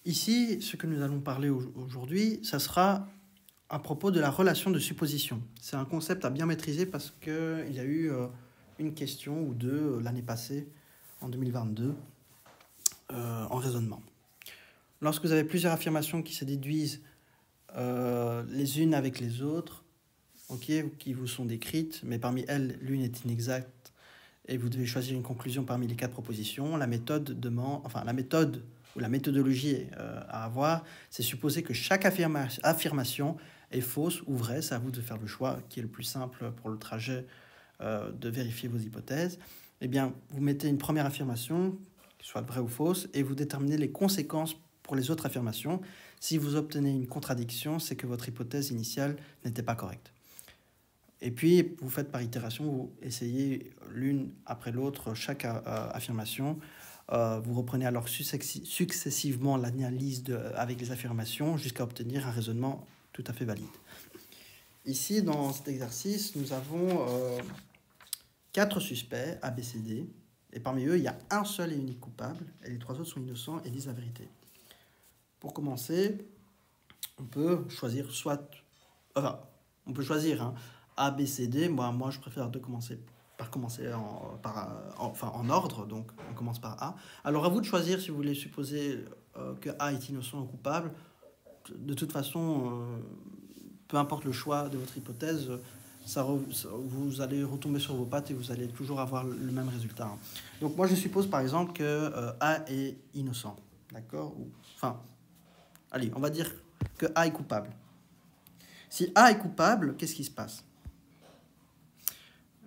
Ici, ce que nous allons parler aujourd'hui, ça sera à propos de la relation de supposition. C'est un concept à bien maîtriser parce qu'il y a eu une question ou deux l'année passée, en 2022, en raisonnement. Lorsque vous avez plusieurs affirmations qui se déduisent les unes avec les autres, qui vous sont décrites, mais parmi elles, l'une est inexacte, et vous devez choisir une conclusion parmi les 4 propositions, la méthode ou la méthodologie à avoir, c'est supposer que chaque affirmation est fausse ou vraie. C'est à vous de faire le choix qui est le plus simple pour le trajet de vérifier vos hypothèses. Eh bien, vous mettez une première affirmation, soit vraie ou fausse, et vous déterminez les conséquences pour les autres affirmations. Si vous obtenez une contradiction, c'est que votre hypothèse initiale n'était pas correcte. Et puis, vous faites par itération, vous essayez l'une après l'autre chaque affirmation. Vous reprenez alors successivement l'analyse avec les affirmations jusqu'à obtenir un raisonnement tout à fait valide. Ici, dans cet exercice, nous avons 4 suspects, A, B, C, D. Et parmi eux, il y a un seul et unique coupable, et les 3 autres sont innocents et disent la vérité. Pour commencer, on peut choisir on peut choisir A, B, C, D. Moi, je préfère commencer en ordre, donc on commence par A. Alors à vous de choisir si vous voulez supposer que A est innocent ou coupable. De toute façon, peu importe le choix de votre hypothèse, vous allez retomber sur vos pattes et vous allez toujours avoir le même résultat. Donc moi je suppose par exemple que A est innocent, d'accord? Allez, on va dire que A est coupable. Si A est coupable, qu'est-ce qui se passe?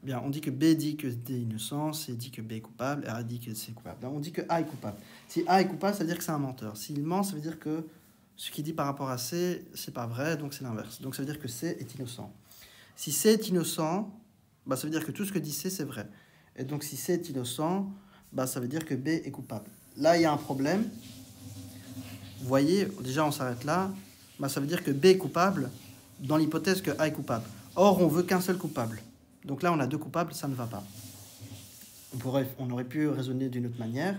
Bien, on dit que B dit que D est innocent, C dit que B est coupable, R dit que C est coupable. Donc on dit que A est coupable. Si A est coupable, ça veut dire que c'est un menteur. S'il ment, ça veut dire que ce qu'il dit par rapport à C, c'est pas vrai, donc c'est l'inverse. Donc ça veut dire que C est innocent. Si C est innocent, ça veut dire que tout ce que dit C, c'est vrai. Et donc si C est innocent, ça veut dire que B est coupable. Là, il y a un problème. Vous voyez, déjà on s'arrête là. Ça veut dire que B est coupable dans l'hypothèse que A est coupable. Or, on veut qu'un seul coupable. Donc là, on a 2 coupables, ça ne va pas. On aurait pu raisonner d'une autre manière.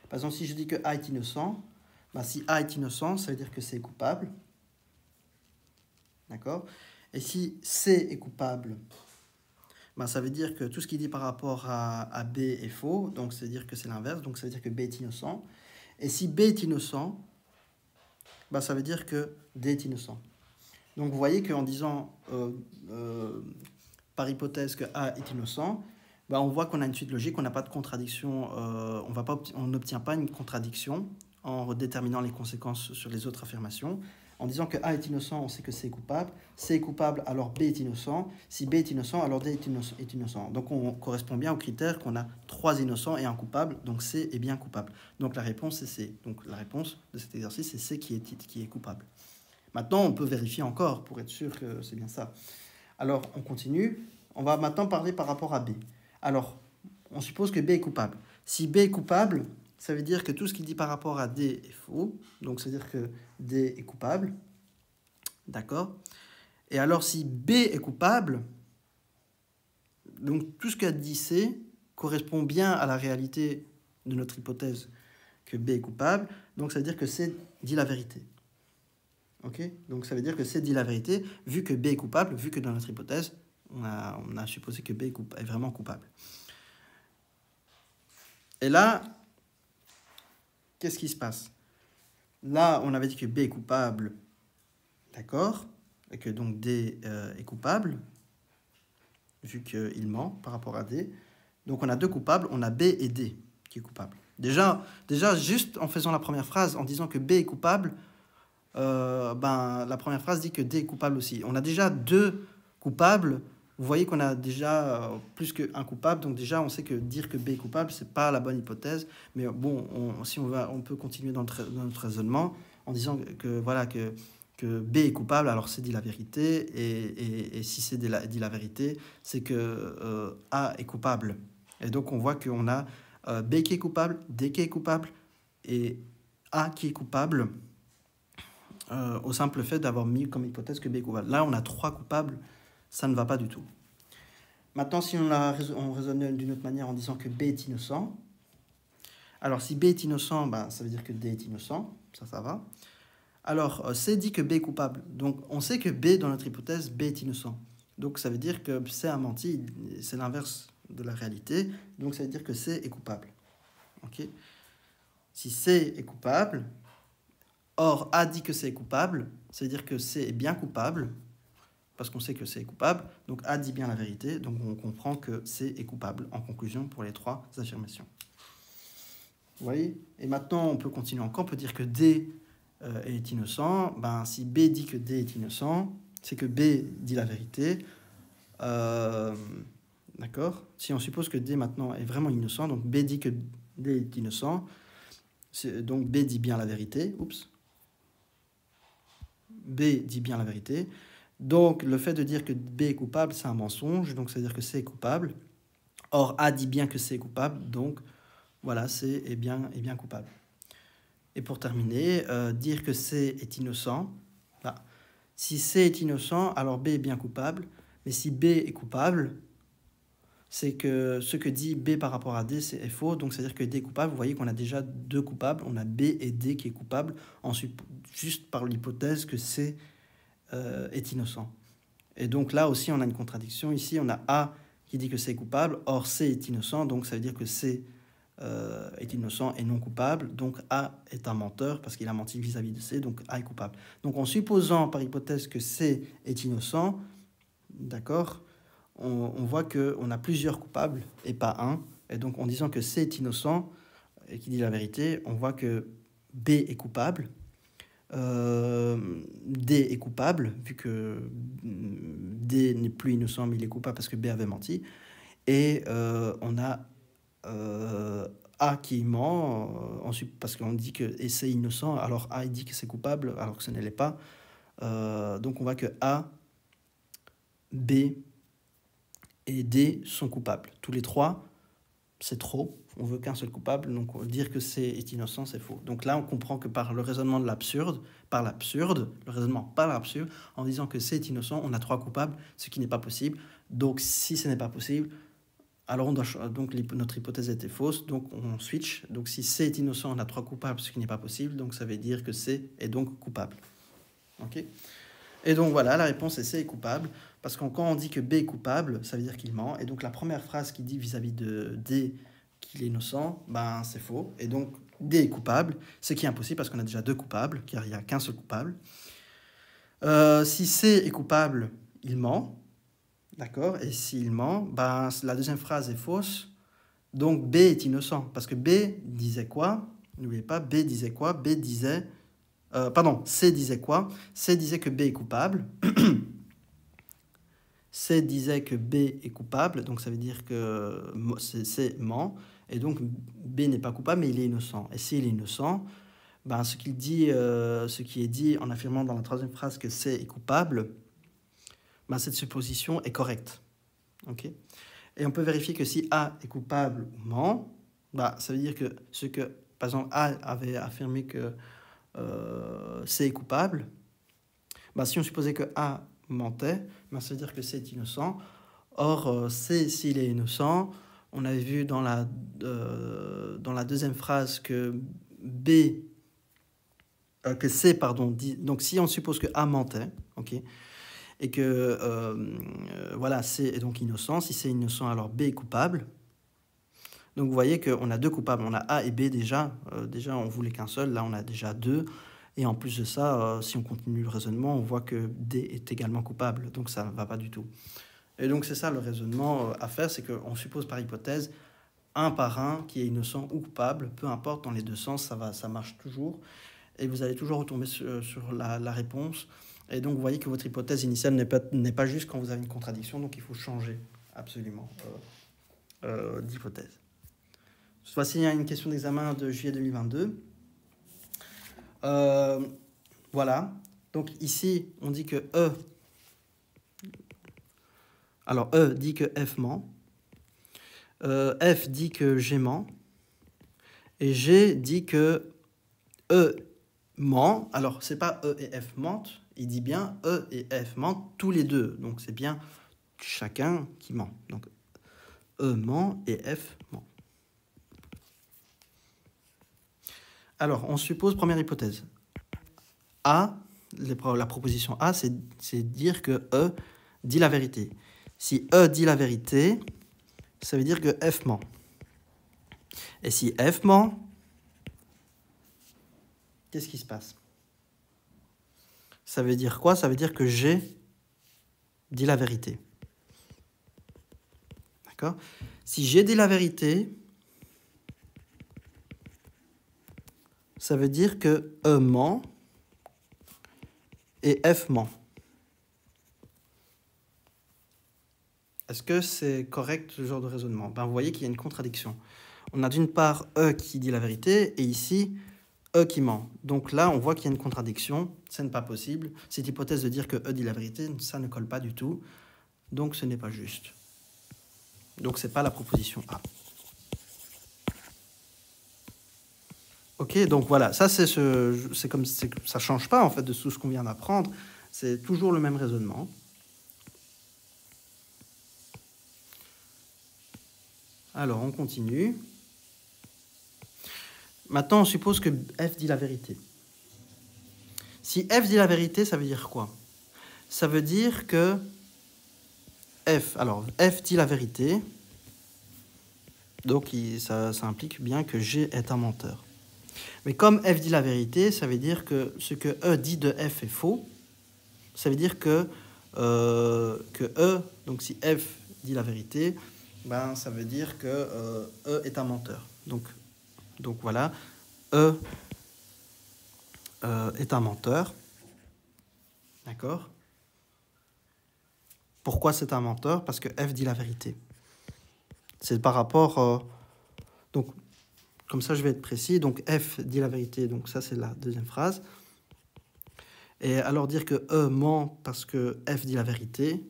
Par exemple, si je dis que A est innocent, si A est innocent, ça veut dire que C est coupable. D'accord? Et si C est coupable, ça veut dire que tout ce qu'il dit par rapport à B est faux, donc ça veut dire que c'est l'inverse, donc ça veut dire que B est innocent. Et si B est innocent, ça veut dire que D est innocent. Donc vous voyez qu'en disant par hypothèse que A est innocent, on voit qu'on a une suite logique, on n'a pas de contradiction, on n'obtient pas une contradiction en déterminant les conséquences sur les autres affirmations. En disant que A est innocent, on sait que C est coupable. C est coupable, alors B est innocent. Si B est innocent, alors D est innocent. Donc on correspond bien au critère qu'on a 3 innocents et un coupable, donc C est bien coupable. Donc la réponse c'est C. Donc la réponse de cet exercice c'est C qui est coupable. Maintenant on peut vérifier encore pour être sûr que c'est bien ça. Alors on continue. On va maintenant parler par rapport à B. Alors on suppose que B est coupable. Si B est coupable, ça veut dire que tout ce qu'il dit par rapport à D est faux. Donc, ça veut dire que D est coupable. D'accord? Et alors, si B est coupable, donc tout ce qu'a dit C correspond bien à la réalité de notre hypothèse que B est coupable. Donc, ça veut dire que C dit la vérité. Ok? Donc, ça veut dire que C dit la vérité, vu que B est coupable, vu que dans notre hypothèse, on a supposé que B est vraiment coupable. Et là, qu'est-ce qui se passe? Là, on avait dit que B est coupable, d'accord? Et que donc D est coupable, vu qu'il ment par rapport à D. Donc on a 2 coupables, on a B et D qui est coupable. Déjà, juste en faisant la première phrase, en disant que B est coupable, la première phrase dit que D est coupable aussi. On a déjà 2 coupables. Vous voyez qu'on a déjà plus qu'un coupable, donc déjà on sait que dire que B est coupable, c'est pas la bonne hypothèse. Mais bon, on peut continuer dans notre raisonnement en disant que B est coupable, alors c'est dit la vérité, et si c'est dit la vérité, c'est que A est coupable. Et donc on voit qu'on a B qui est coupable, D qui est coupable, et A qui est coupable, au simple fait d'avoir mis comme hypothèse que B est coupable. Là, on a 3 coupables. Ça ne va pas du tout. Maintenant, si on raisonne d'une autre manière en disant que B est innocent, Alors, si B est innocent, ben, ça veut dire que D est innocent. Ça va. Alors, C dit que B est coupable. Donc, on sait que B, dans notre hypothèse, B est innocent. Donc, ça veut dire que C a menti. C'est l'inverse de la réalité. Donc, ça veut dire que C est coupable. Ok. Si C est coupable, or A dit que C est coupable, ça veut dire que C est bien coupable, parce qu'on sait que C est coupable. Donc, A dit bien la vérité. Donc, on comprend que C est coupable, en conclusion, pour les trois affirmations. Vous voyez? Et maintenant, on peut continuer encore. On peut dire que D est innocent. Ben, si B dit que D est innocent, c'est que B dit la vérité. D'accord? Si on suppose que D maintenant est vraiment innocent, donc B dit que D est innocent, donc B dit bien la vérité. Oups. B dit bien la vérité. Donc, le fait de dire que B est coupable, c'est un mensonge. Donc, ça veut dire que C est coupable. Or, A dit bien que C est coupable. Donc, voilà, C est bien coupable. Et pour terminer, dire que C est innocent. Bah, si C est innocent, alors B est bien coupable. Mais si B est coupable, c'est que ce que dit B par rapport à D, c'est faux. Donc, c'est-à-dire que D est coupable. Vous voyez qu'on a déjà deux coupables. On a B et D qui est coupable, juste par l'hypothèse que C est innocent. Et donc là aussi, on a une contradiction. Ici, on a A qui dit que C est coupable. Or, C est innocent. Donc, ça veut dire que C est innocent et non coupable. Donc, A est un menteur parce qu'il a menti vis-à-vis de C. Donc, A est coupable. Donc, en supposant par hypothèse que C est innocent, d'accord, on voit qu'on a plusieurs coupables et pas un. Et donc, en disant que C est innocent et qui dit la vérité, on voit que B est coupable. D est coupable, vu que D n'est plus innocent, mais il est coupable parce que B avait menti. Et on a A qui ment, parce qu'on dit que c'est innocent, alors A il dit que c'est coupable, alors que ce ne l'est pas. Donc on voit que A, B et D sont coupables. Tous les trois, c'est trop. On veut qu'un seul coupable, donc dire que C est innocent, c'est faux. Donc là, on comprend que par le raisonnement de l'absurde, le raisonnement par l'absurde, en disant que C est innocent, on a trois coupables, ce qui n'est pas possible. Donc si ce n'est pas possible, alors notre hypothèse était fausse, donc on switch. Donc si C est innocent, on a trois coupables, ce qui n'est pas possible, donc ça veut dire que C est donc coupable. Ok ? Et donc voilà, la réponse est C est coupable, parce que quand on dit que B est coupable, ça veut dire qu'il ment. Et donc la première phrase qui dit vis-à-vis de D qu'il est innocent, ben c'est faux. Et donc D est coupable, ce qui est impossible parce qu'on a déjà deux coupables, car il n'y a qu'un seul coupable. Si C est coupable, il ment. D'accord? Et s'il ment, ben, la deuxième phrase est fausse. Donc B est innocent. Parce que B disait quoi? N'oubliez pas, B disait quoi? B disait... C disait quoi? C disait que B est coupable. C disait que B est coupable. Donc ça veut dire que C ment. Et donc B n'est pas coupable, mais il est innocent. Et s'il est innocent, ben, ce qui est dit en affirmant dans la troisième phrase que C est coupable, ben, cette supposition est correcte. Okay. Et on peut vérifier que si A est coupable ou ment, bah, ça veut dire que par exemple, A avait affirmé que C est coupable, bah, si on supposait que A mentait, bah, ça veut dire que C est innocent. Or, C, s'il est innocent, on avait vu dans la deuxième phrase que C, dit... Donc, si on suppose que A mentait, ok, et que voilà, C est donc innocent. Si c'est innocent, alors B est coupable. Donc vous voyez qu'on a deux coupables. On a A et B déjà. Déjà, on voulait qu'un seul. Là, on a déjà deux. Et en plus de ça, si on continue le raisonnement, on voit que D est également coupable. Donc ça ne va pas du tout. Et donc c'est ça le raisonnement à faire, c'est qu'on suppose par hypothèse un par un qui est innocent ou coupable. Peu importe, dans les deux sens, ça marche toujours. Et vous allez toujours retomber sur la réponse. Et donc, vous voyez que votre hypothèse initiale n'est pas juste quand vous avez une contradiction, donc il faut changer absolument d'hypothèse. Voici une question d'examen de juillet 2022. Voilà. Donc ici, on dit que E... Alors, E dit que F ment. F dit que G ment. Et G dit que E ment. Alors, c'est pas E et F mentent. Il dit bien E et F mentent tous les deux. Donc, c'est bien chacun qui ment. Donc, E ment et F ment. Alors, on suppose, première hypothèse. A, la proposition A, c'est dire que E dit la vérité. Si E dit la vérité, ça veut dire que F ment. Et si F ment, qu'est-ce qui se passe? Ça veut dire quoi? Ça veut dire que G dit la vérité. D'accord? Si G dit la vérité, ça veut dire que E ment et F ment. Est-ce que c'est correct ce genre de raisonnement? Vous voyez qu'il y a une contradiction. On a d'une part E qui dit la vérité et ici E qui ment. Donc là, on voit qu'il y a une contradiction. Ce n'est pas possible. Cette hypothèse de dire que E dit la vérité, ça ne colle pas du tout. Donc ce n'est pas juste. Donc ce n'est pas la proposition A. Ok, donc voilà, ça ça change pas en fait de tout ce qu'on vient d'apprendre. C'est toujours le même raisonnement. Alors on continue. Maintenant, on suppose que F dit la vérité. Si F dit la vérité, ça veut dire quoi? Ça veut dire que F dit la vérité, donc ça implique bien que G est un menteur. Mais comme F dit la vérité, ça veut dire que ce que E dit de F est faux. Ça veut dire que E, donc si F dit la vérité, ça veut dire que E est un menteur. Donc voilà, E est un menteur. D'accord? Pourquoi c'est un menteur? Parce que F dit la vérité. C'est par rapport... donc, comme ça, je vais être précis. Donc, F dit la vérité. Donc, ça, c'est la deuxième phrase. Et alors, dire que E ment parce que F dit la vérité.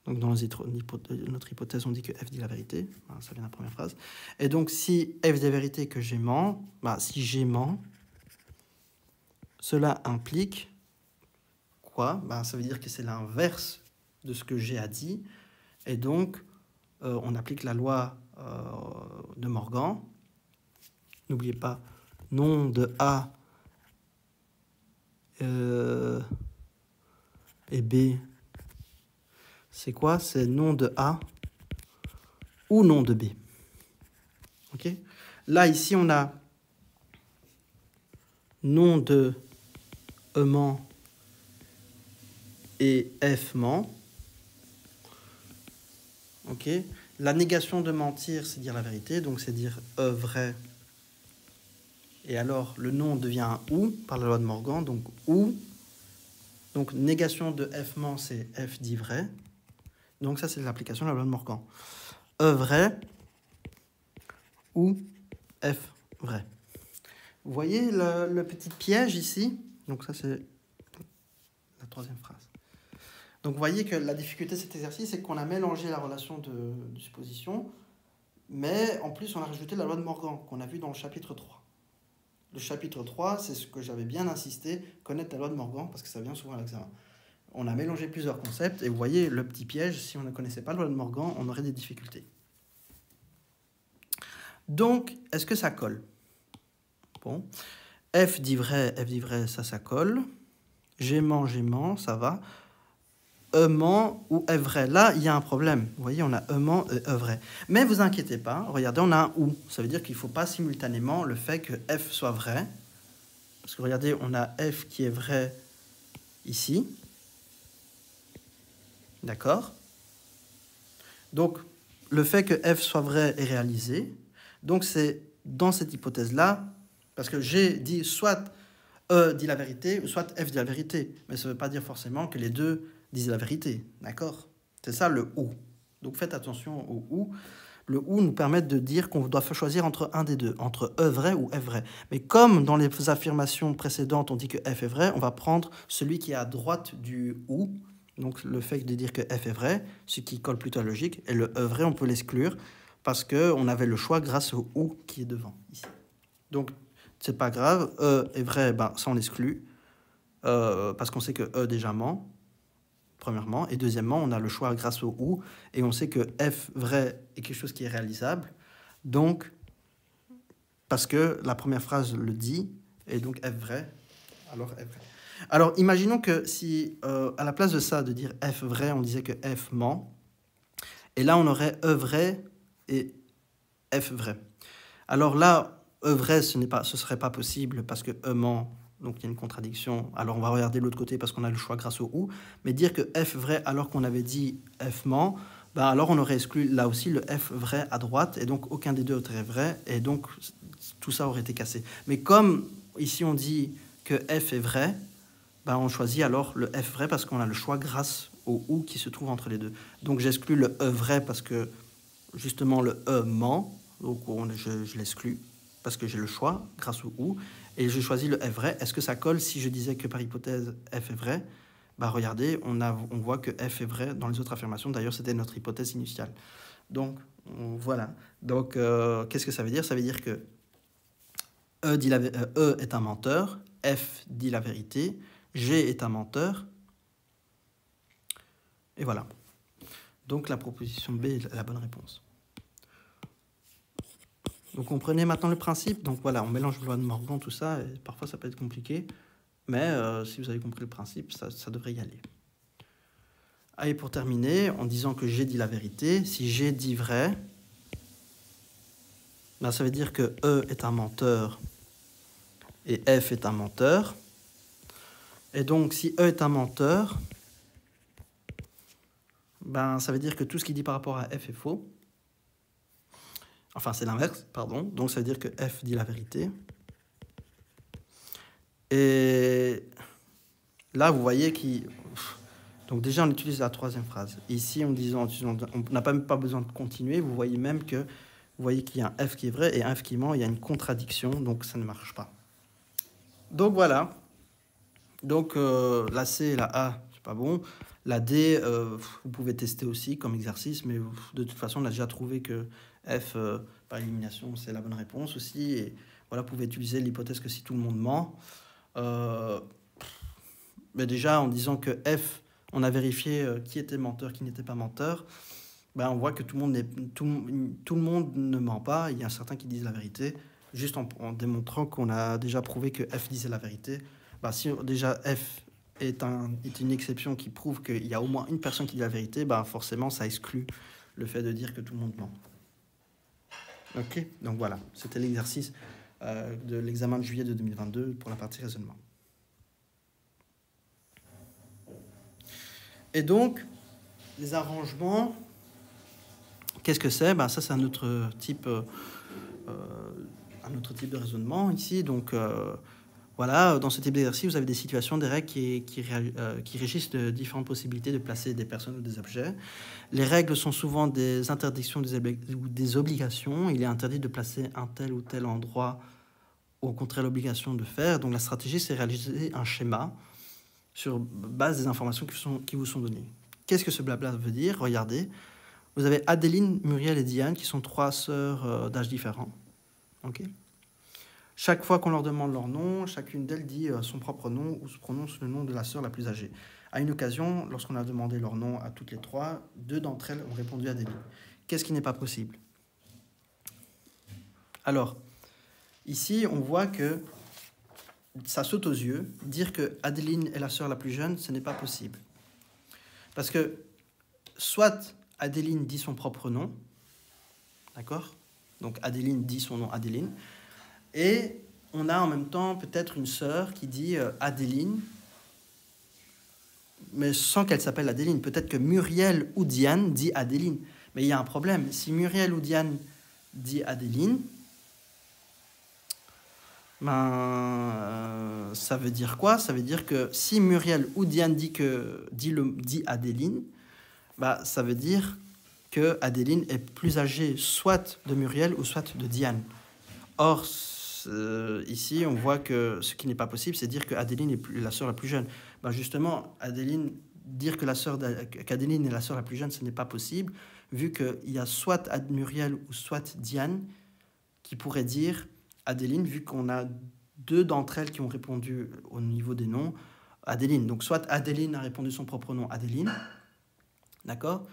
Donc, dans notre hypothèse, on dit que F dit la vérité. Ça vient de la première phrase. Et donc, si F dit la vérité que G ment, si G ment, cela implique quoi? Ça veut dire que c'est l'inverse de ce que G a dit. Et donc, on applique la loi de Morgan. N'oubliez pas, nom de A et B, c'est quoi? C'est nom de A ou nom de B. Ok? Là, ici, on a nom de E ment et F ment. Ok? La négation de mentir, c'est dire la vérité, donc c'est dire E vrai. Et alors, le nom devient un ou par la loi de Morgan, donc ou. Donc, négation de F ment, c'est F dit vrai. Donc, ça, c'est l'application de la loi de Morgan. E vrai ou F vrai. Vous voyez le petit piège ici? Donc, ça, c'est la troisième phrase. Donc, vous voyez que la difficulté de cet exercice, c'est qu'on a mélangé la relation de supposition, mais en plus, on a rajouté la loi de Morgan, qu'on a vu dans le chapitre 3. Le chapitre 3, c'est ce que j'avais bien insisté, connaître la loi de Morgan, parce que ça vient souvent à l'examen. On a mélangé plusieurs concepts, et vous voyez le petit piège, si on ne connaissait pas la loi de Morgan, on aurait des difficultés. Donc, est-ce que ça colle? Bon. F dit vrai, ça colle. G ment, ça va. E ment ou F vrai. Là, il y a un problème. Vous voyez, on a E ment et E vrai. Mais vous inquiétez pas, regardez, on a un ou. Ça veut dire qu'il ne faut pas simultanément le fait que F soit vrai. Parce que regardez, on a F qui est vrai ici. D'accord? Donc, le fait que F soit vrai est réalisé. Donc, c'est dans cette hypothèse-là, parce que G dit soit E dit la vérité, ou soit F dit la vérité. Mais ça ne veut pas dire forcément que les deux disent la vérité. D'accord? C'est ça le ou. Donc, faites attention au ou. Le ou nous permet de dire qu'on doit choisir entre un des deux, entre E vrai ou F vrai. Mais comme dans les affirmations précédentes, on dit que F est vrai, on va prendre celui qui est à droite du ou. Donc, le fait de dire que F est vrai, ce qui colle plutôt à la logique, et le E vrai, on peut l'exclure parce qu'on avait le choix grâce au ou qui est devant, ici. Donc, c'est pas grave. E est vrai, ça on l'exclut, parce qu'on sait que E déjà ment, premièrement. Et deuxièmement, on a le choix grâce au ou, et on sait que F vrai est quelque chose qui est réalisable. Donc, parce que la première phrase le dit, et donc F vrai, alors F vrai. Alors, imaginons que si, à la place de ça, de dire F vrai, on disait que F ment, et là, on aurait E vrai et F vrai. Alors là, E vrai, ce serait pas possible parce que E ment, donc il y a une contradiction. Alors on va regarder de l'autre côté parce qu'on a le choix grâce au OU. Mais dire que F vrai alors qu'on avait dit F ment, ben alors on aurait exclu là aussi le F vrai à droite et donc aucun des deux serait vrai et donc tout ça aurait été cassé. Mais comme ici on dit que F est vrai, ben on choisit alors le F vrai parce qu'on a le choix grâce au OU qui se trouve entre les deux. Donc j'exclus le E vrai parce que justement le E ment, donc je l'exclus parce que j'ai le choix grâce au OU, et je choisis le F vrai. Est-ce que ça colle si je disais que par hypothèse F est vrai? Bah regardez, on voit que F est vrai dans les autres affirmations. D'ailleurs, c'était notre hypothèse initiale. Donc voilà. Donc qu'est-ce que ça veut dire? Ça veut dire que E est un menteur, F dit la vérité, G est un menteur, et voilà. Donc la proposition B est la bonne réponse. Donc on comprenez maintenant le principe. Donc voilà, on mélange loi de Morgan, tout ça, et parfois ça peut être compliqué. Mais si vous avez compris le principe, ça devrait y aller. Allez, pour terminer, en disant que G dit la vérité, si G dit vrai, ben ça veut dire que E est un menteur et F est un menteur. Et donc si E est un menteur, ben ça veut dire que tout ce qu'il dit par rapport à F est faux. Enfin, c'est l'inverse, pardon. Donc, ça veut dire que F dit la vérité. Et là, vous voyez qu'il... Donc, déjà, on utilise la troisième phrase. Ici, on n'a même pas besoin de continuer. Vous voyez même que... Vous voyez qu'il y a un F qui est vrai et un F qui ment. Il y a une contradiction, donc ça ne marche pas. Donc, voilà. Donc, la C et la A, c'est pas bon. La D, vous pouvez tester aussi comme exercice, mais de toute façon, on a déjà trouvé que F, par élimination, c'est la bonne réponse aussi. Et voilà, vous pouvez utiliser l'hypothèse que si tout le monde ment. Mais déjà, en disant que F, on a vérifié qui était menteur, qui n'était pas menteur, ben, on voit que tout le monde ne ment pas. Il y a certains qui disent la vérité, juste en démontrant qu'on a déjà prouvé que F disait la vérité. Ben, si déjà F est une exception qui prouve qu'il y a au moins une personne qui dit la vérité, ben forcément, ça exclut le fait de dire que tout le monde ment. Ok, donc voilà, c'était l'exercice de l'examen de juillet de 2022 pour la partie raisonnement. Et donc, les arrangements, qu'est-ce que c'est? Ben, ça, c'est un autre type de raisonnement ici. Donc, voilà, dans ce type d'exercice, vous avez des situations, des règles qui régissent de différentes possibilités de placer des personnes ou des objets. Les règles sont souvent des interdictions ou des obligations. Il est interdit de placer un tel ou tel endroit, ou au contraire l'obligation de faire. Donc la stratégie, c'est réaliser un schéma sur base des informations qui vous sont données. Qu'est-ce que ce blabla veut dire? Regardez, vous avez Adéline, Muriel et Diane, qui sont trois sœurs d'âge différents. Ok. Chaque fois qu'on leur demande leur nom, chacune d'elles dit son propre nom ou se prononce le nom de la sœur la plus âgée. À une occasion, lorsqu'on a demandé leur nom à toutes les trois, deux d'entre elles ont répondu Adéline. Qu'est-ce qui n'est pas possible? Alors, ici, on voit que ça saute aux yeux. Dire que Adéline est la sœur la plus jeune, ce n'est pas possible. Parce que soit Adéline dit son propre nom, d'accord? Donc Adéline dit son nom Adéline, et on a en même temps peut-être une sœur qui dit Adéline, mais sans qu'elle s'appelle Adéline. Peut-être que Muriel ou Diane dit Adéline. Mais il y a un problème. Si Muriel ou Diane dit Adéline, ben, ça veut dire quoi? Ça veut dire que si Muriel ou Diane dit Adéline, ben, ça veut dire que Adéline est plus âgée soit de Muriel ou soit de Diane. Or, ici, on voit que ce qui n'est pas possible, c'est dire que Adéline est la sœur la plus jeune. Ben justement, dire que qu'Adéline est la sœur la plus jeune, ce n'est pas possible, vu qu'il y a soit Muriel ou soit Diane qui pourraient dire Adéline, vu qu'on a deux d'entre elles qui ont répondu au niveau des noms, Adéline. Donc, soit Adéline a répondu son propre nom, Adéline, d'accord?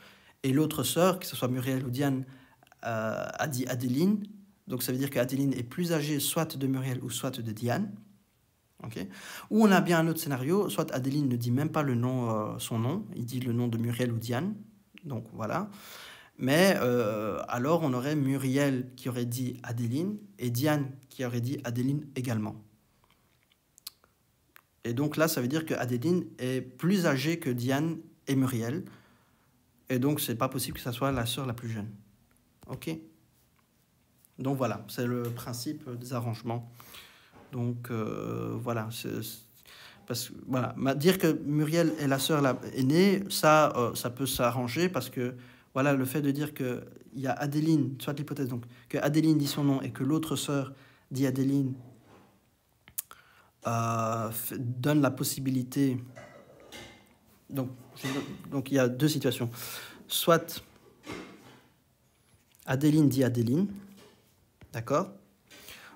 Et l'autre sœur, que ce soit Muriel ou Diane, a dit Adéline, Donc ça veut dire qu'Adeline est plus âgée soit de Muriel ou soit de Diane. Okay. Ou on a bien un autre scénario, soit Adeline ne dit même pas le nom, son nom, il dit le nom de Muriel ou Diane. Donc voilà. Mais alors on aurait Muriel qui aurait dit Adeline et Diane qui aurait dit Adeline également. Et donc là, ça veut dire que Adeline est plus âgée que Diane et Muriel. Et donc, c'est pas possible que ça soit la sœur la plus jeune. OK? Donc voilà, c'est le principe des arrangements. Donc voilà. Parce que, voilà. Dire que Muriel est la sœur aînée, ça peut s'arranger parce que voilà, le fait de dire qu'il y a Adeline, soit l'hypothèse, donc que Adeline dit son nom et que l'autre sœur dit Adeline, donne la possibilité. Donc il y a deux situations. Soit Adeline dit Adeline, d'accord?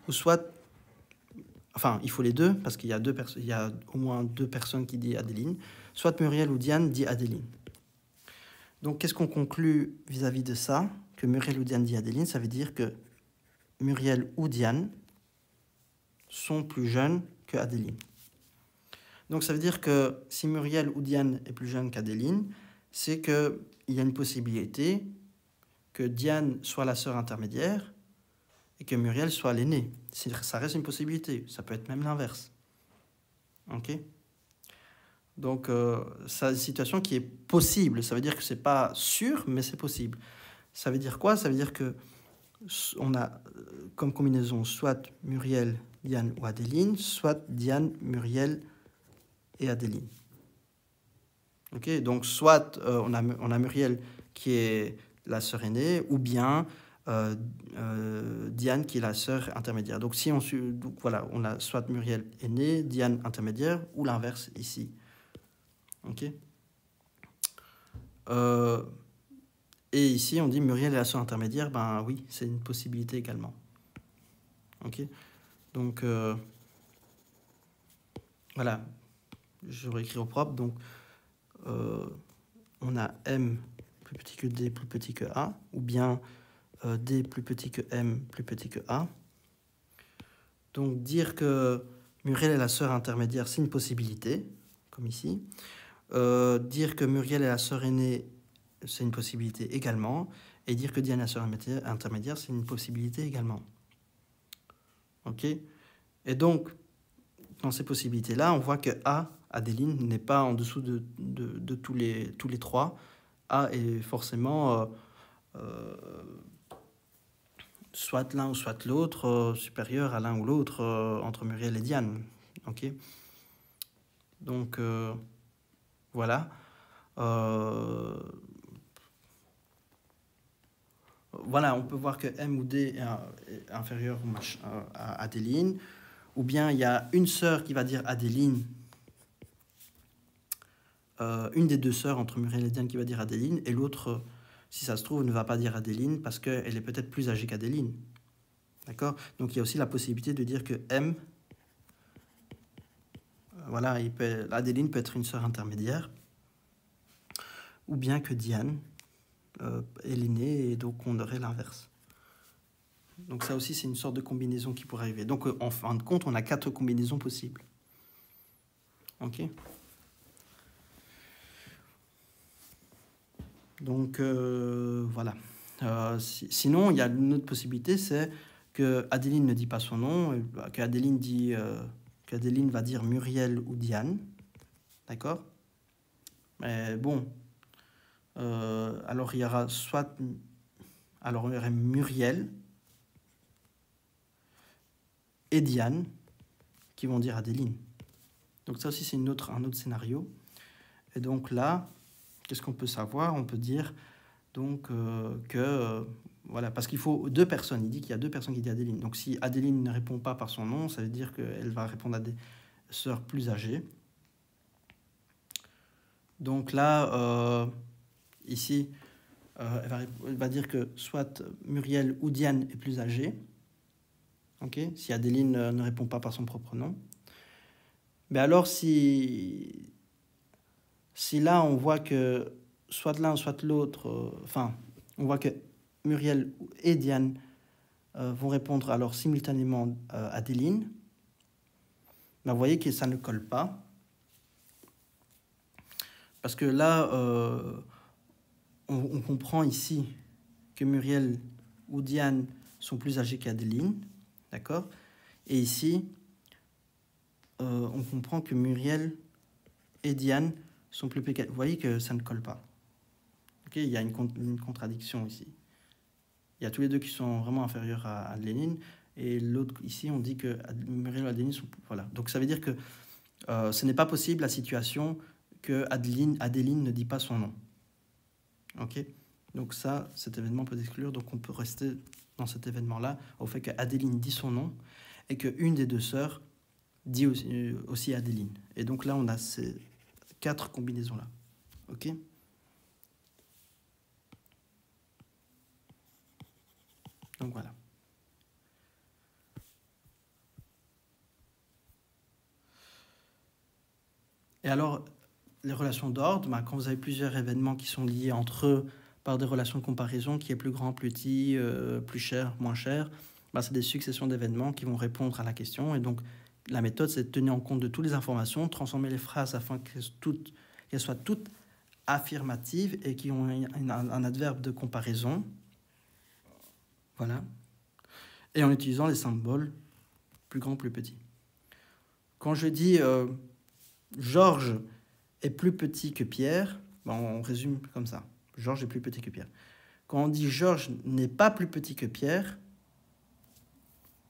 Ou soit, enfin, il faut les deux, parce qu'il y a il y a au moins deux personnes qui disent Adeline. Soit Muriel ou Diane dit Adeline. Donc, qu'est-ce qu'on conclut vis-à-vis de ça? Que Muriel ou Diane dit Adeline, ça veut dire que Muriel ou Diane sont plus jeunes que Adeline. Donc, ça veut dire que si Muriel ou Diane est plus jeune qu'Adeline, c'est qu'il y a une possibilité que Diane soit la sœur intermédiaire et que Muriel soit l'aînée. Ça reste une possibilité. Ça peut être même l'inverse. OK? Donc, c'est une situation qui est possible. Ça veut dire que ce n'est pas sûr, mais c'est possible. Ça veut dire quoi? Ça veut dire que on a comme combinaison soit Muriel, Diane ou Adeline, soit Diane, Muriel et Adeline. Ok, donc soit on a Muriel qui est la sœur aînée, ou bien Diane qui est la sœur intermédiaire. Donc si donc voilà, on a soit Muriel aînée, Diane intermédiaire, ou l'inverse ici. Ok. Et ici on dit Muriel est la sœur intermédiaire. Ben oui, c'est une possibilité également. Ok. Donc voilà, je réécris au propre. Donc on a M plus petit que D plus petit que A, ou bien D plus petit que M plus petit que A. Donc dire que Muriel est la sœur intermédiaire, c'est une possibilité, comme ici. Dire que Muriel est la sœur aînée, c'est une possibilité également. Et dire que Diane est la sœur intermédiaire, c'est une possibilité également. Ok. Et donc, dans ces possibilités-là, on voit que A, Adeline, n'est pas en dessous de tous les trois. A est forcément soit l'un ou soit l'autre, supérieur à l'un ou l'autre entre Muriel et Diane. Ok. Donc, voilà. Voilà, on peut voir que M ou D est inférieur à Adeline. Ou bien il y a une sœur qui va dire Adeline, une des deux sœurs entre Muriel et Diane qui va dire Adeline, et l'autre, si ça se trouve, ne va pas dire Adeline parce qu'elle est peut-être plus âgée qu'Adeline. D'accord? Donc il y a aussi la possibilité de dire que M, voilà, Adeline peut être une sœur intermédiaire, ou bien que Diane est l'aînée, et donc on aurait l'inverse. Donc ça aussi, c'est une sorte de combinaison qui pourrait arriver. Donc en fin de compte, on a 4 combinaisons possibles. Ok? Donc voilà. Sinon, il y a une autre possibilité, c'est que Adeline ne dit pas son nom, qu'Adeline va dire Muriel ou Diane. D'accord? Mais bon. Alors il y aura alors il y aurait Muriel et Diane qui vont dire Adeline. Donc ça aussi c'est un autre scénario. Et donc là, qu'est-ce qu'on peut savoir? On peut dire donc que voilà, parce qu'il faut deux personnes. Il dit qu'il y a deux personnes qui disent Adeline. Donc si Adeline ne répond pas par son nom, ça veut dire qu'elle va répondre à des sœurs plus âgées. Donc là, ici, elle va dire que soit Muriel ou Diane est plus âgée. Okay, si Adeline ne répond pas par son propre nom. Mais alors, si là, on voit que soit l'un, soit l'autre, on voit que Muriel et Diane vont répondre alors simultanément à des lignes, ben, vous voyez que ça ne colle pas. Parce que là, on comprend ici que Muriel ou Diane sont plus âgées qu'Adeline, d'accord? Et ici, on comprend que Muriel et Diane sont plus petits. Vous voyez que ça ne colle pas. Okay, il y a une contradiction ici. Il y a tous les deux qui sont vraiment inférieurs à Adeline, et l'autre ici, on dit que Muriel et Adeline sont... Voilà. Donc ça veut dire que ce n'est pas possible la situation que Adeline ne dit pas son nom. Ok? Donc ça, cet événement peut exclure, donc on peut rester dans cet événement-là, au fait qu'Adeline dit son nom, et qu'une des deux sœurs dit aussi Adeline. Et donc là, on a ces 4 combinaisons-là. Ok? Donc voilà. Et alors, les relations d'ordre, bah, quand vous avez plusieurs événements qui sont liés entre eux par des relations de comparaison, qui est plus grand, plus petit, plus cher, moins cher, bah, c'est des successions d'événements qui vont répondre à la question. Et donc, la méthode, c'est de tenir en compte de toutes les informations, transformer les phrases afin qu'elles soient toutes affirmatives et qui ont un adverbe de comparaison. Voilà. Et en utilisant les symboles plus grand, plus petit. Quand je dis Georges est plus petit que Pierre, ben on résume comme ça. Georges est plus petit que Pierre. Quand on dit Georges n'est pas plus petit que Pierre,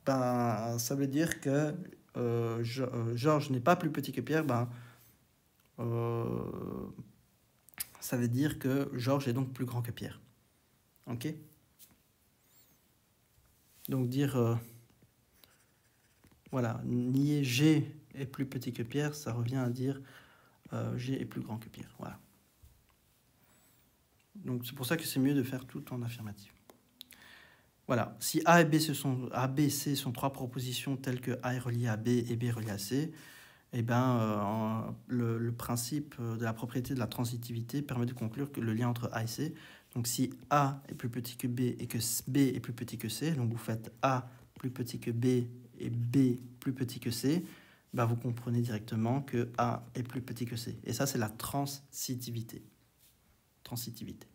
ben, ça veut dire que Georges n'est pas plus petit que Pierre, ben, ça veut dire que Georges est donc plus grand que Pierre. Ok? Donc dire, voilà, nier G est plus petit que Pierre, ça revient à dire G est plus grand que Pierre. Voilà. Donc c'est pour ça que c'est mieux de faire tout en affirmatif. Voilà. Si A et C sont 3 propositions telles que A est relié à B et B est relié à C, eh ben, le principe de la propriété de la transitivité permet de conclure que le lien entre A et C. Donc si A est plus petit que B et que B est plus petit que C, donc vous faites A plus petit que B et B plus petit que C, ben vous comprenez directement que A est plus petit que C. Et ça, c'est la transitivité. Transitivité.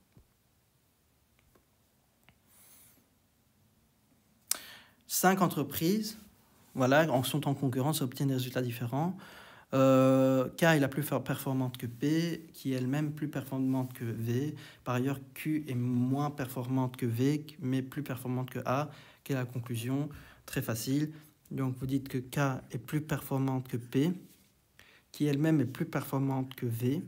Cinq entreprises, voilà, sont en concurrence et obtiennent des résultats différents. K est la plus performante que P, qui est elle-même plus performante que V. Par ailleurs, Q est moins performante que V, mais plus performante que A. Quelle est la conclusion? Très facile. Donc vous dites que K est plus performante que P, qui elle-même est plus performante que V.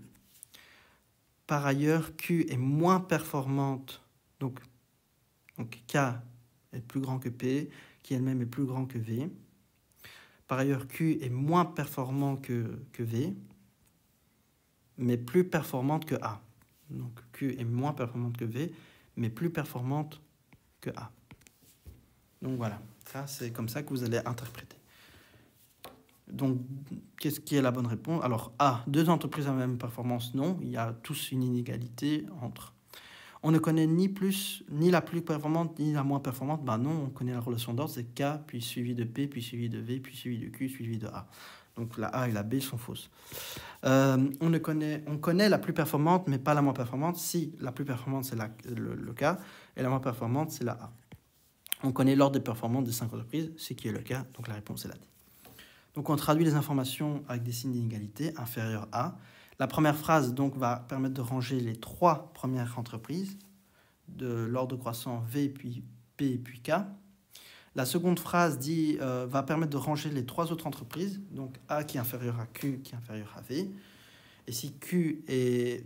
Par ailleurs, Q est moins performante, donc K est plus grand que P, qui elle-même est plus grand que V. Par ailleurs, Q est moins performant que V, mais plus performante que A. Donc Q est moins performante que V, mais plus performante que A. Donc voilà, ça c'est comme ça que vous allez interpréter. Donc, qu'est-ce qui est la bonne réponse? Alors, A, 2 entreprises à la même performance, non. Il y a tous une inégalité entre. On ne connaît ni la plus performante, ni la moins performante. Ben non, on connaît la relation d'ordre, c'est K, puis suivi de P, puis suivi de V, puis suivi de Q, suivi de A. Donc la A et la B sont fausses. On connaît la plus performante, mais pas la moins performante. Si la plus performante, c'est le K, et la moins performante, c'est la A. On connaît l'ordre des performances des 5 entreprises, ce qui est le cas, donc la réponse est la D. Donc on traduit les informations avec des signes d'inégalité, inférieur à. La première phrase donc va permettre de ranger les 3 premières entreprises de l'ordre croissant V, puis P, puis K. La seconde phrase va permettre de ranger les 3 autres entreprises, donc A qui est inférieur à Q, qui est inférieur à V. Et si Q est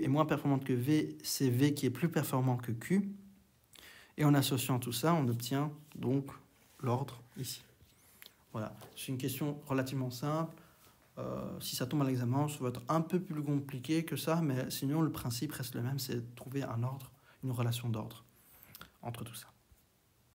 moins performante que V, c'est V qui est plus performant que Q. Et en associant tout ça, on obtient donc l'ordre ici. Voilà, c'est une question relativement simple. Si ça tombe à l'examen, ça va être un peu plus compliqué que ça, mais sinon le principe reste le même, c'est de trouver un ordre, une relation d'ordre entre tout ça.